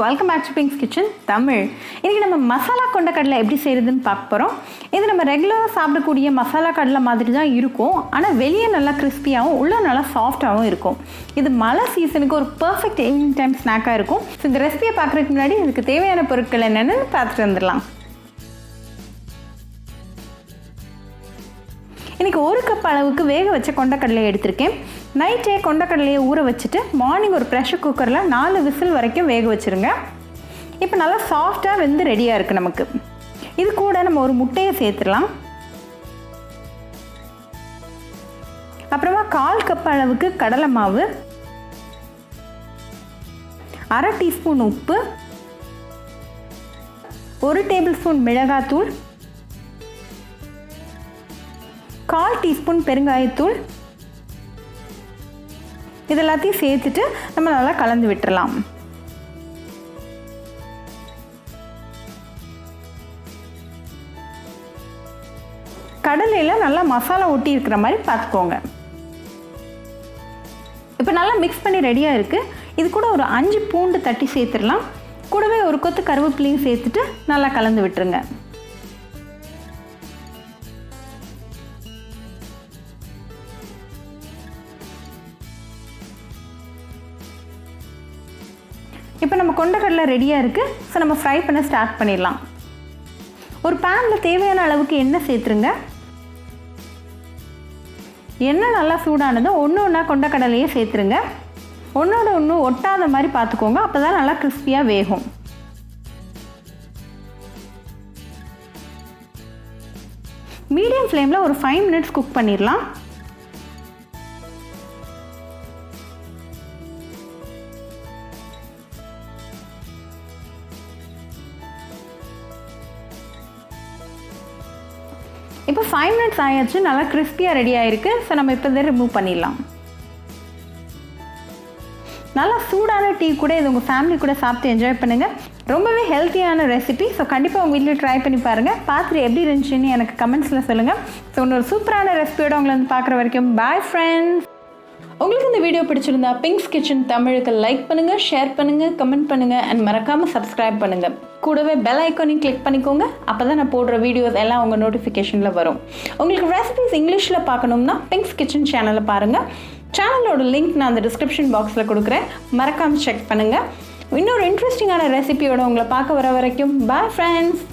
welcome back to Hing's Kitchen Tamil. இன்னைக்கு நம்ம மசாலா கொண்ட கடலை எப்படி செய்யறதுன்னு பார்க்க போறோம். இது நம்ம ரெகுலரா சாப்பிடக்கூடிய மசாலா கடலை மாதிரி தான் இருக்கும். ஆனா வெளியே நல்லா கிறிஸ்பியாவும் உள்ள நல்லா சாஃப்ட்டாவும் இருக்கும். இது மழை சீசனுக்கு ஒரு பெர்ஃபெக்ட் ஈவினிங் டைம் ஸ்நாக்கா இருக்கும். இந்த ரெசிபியை பார்க்கறதுக்கு முன்னாடி இதுக்கு தேவையான பொருட்கள் என்னன்னு பார்த்துட்டு வந்துடலாம். இன்றைக்கி 1 கப் அளவுக்கு வேக வச்ச கொண்டக்கடலையை எடுத்திருக்கேன். நைட்டே கொண்டக்கடலையை ஊற வச்சுட்டு மார்னிங் ஒரு ப்ரெஷர் குக்கரில் 4 விசில் வரைக்கும் வேக வச்சுருங்க. இப்போ நல்லா சாஃப்டாக வெந்து ரெடியாக இருக்குது நமக்கு. இது கூட நம்ம ஒரு முட்டையை சேர்த்துடலாம். அப்புறமா 1/4 கப் அளவுக்கு கடலை மாவு, 1/2 டீஸ்பூன் உப்பு, 1 டேபிள் ஸ்பூன் மிளகாத்தூள், 1/4 டீஸ்பூன் பெருங்காயத்தூள், இதெல்லாத்தையும் சேர்த்துட்டு நம்ம நல்லா கலந்து விட்டுறலாம். கடலையில் நல்லா மசாலா ஒட்டி இருக்கிற மாதிரி பார்த்துக்கோங்க. இப்போ நல்லா மிக்ஸ் பண்ணி ரெடியாக இருக்குது. இது கூட ஒரு 5 பூண்டு தட்டி சேர்த்துடலாம். கூடவே ஒரு கொத்து கருவேப்பிலையும் சேர்த்துட்டு நல்லா கலந்து விட்டுருங்க. இப்போ நம்ம கொண்டக்கடலை ரெடியாக இருக்குது. ஸோ நம்ம ஃப்ரை பண்ண ஸ்டார்ட் பண்ணிடலாம். ஒரு பேனில் தேவையான அளவுக்கு எண்ணெய் சேர்த்துருங்க. எண்ணெய் நல்லா சூடானதும் ஒன்றா கொண்டக்கடலையே சேர்த்துருங்க. ஒன்றோட ஒன்று ஒட்டாத மாதிரி பார்த்துக்கோங்க. அப்போ தான் நல்லா கிறிஸ்பியாக வேகும். மீடியம் ஃப்ளேமில் ஒரு 5 மினிட்ஸ் குக் பண்ணிடலாம். இப்போ 5 மினிட்ஸ் ஆயாச்சு. நல்லா கிறிஸ்பியாக ரெடி ஆகிருக்கு. ஸோ நம்ம இப்போ இதை ரிமூவ் பண்ணிடலாம். நல்லா சூடான டீ கூட இது உங்கள் ஃபேமிலி கூட சாப்பிட்டு என்ஜாய் பண்ணுங்கள். ரொம்பவே ஹெல்த்தியான ரெசிபி. ஸோ கண்டிப்பாக உங்கள் வீட்டில் ட்ரை பண்ணி பாருங்கள். பார்த்துட்டு எப்படி இருந்துச்சுன்னு எனக்கு கமெண்ட்ஸில் சொல்லுங்கள். ஸோ இன்னொரு சூப்பரான ரெசிபியோட உங்களை வந்து பார்க்குற வரைக்கும் பாய் ஃப்ரெண்ட்ஸ். உங்களுக்கு இந்த வீடியோ பிடிச்சிருந்தா பிங்க்ஸ் கிச்சன் தமிழுக்கு லைக் பண்ணுங்கள், ஷேர் பண்ணுங்கள், கமெண்ட் பண்ணுங்கள் அண்ட் மறக்காமல் சப்ஸ்கிரைப் பண்ணுங்கள். கூடவே பெல் ஐக்கானையும் கிளிக் பண்ணிக்கோங்க. அப்போ தான் நான் போடுற வீடியோஸ் எல்லாம் உங்கள் நோட்டிஃபிகேஷனில் வரும். உங்களுக்கு ரெசிபிஸ் இங்கிலீஷில் பார்க்கணும்னா பிங்க்ஸ் கிச்சன் சேனலை பாருங்கள். சேனலோட லிங்க் நான் அந்த டிஸ்கிரிப்ஷன் பாக்ஸில் கொடுக்குறேன். மறக்காமல் செக் பண்ணுங்கள். இன்னொரு இன்ட்ரெஸ்டிங்கான ரெசிபியோட உங்களை பார்க்க வர வரைக்கும் பாய் ஃப்ரெண்ட்ஸ்.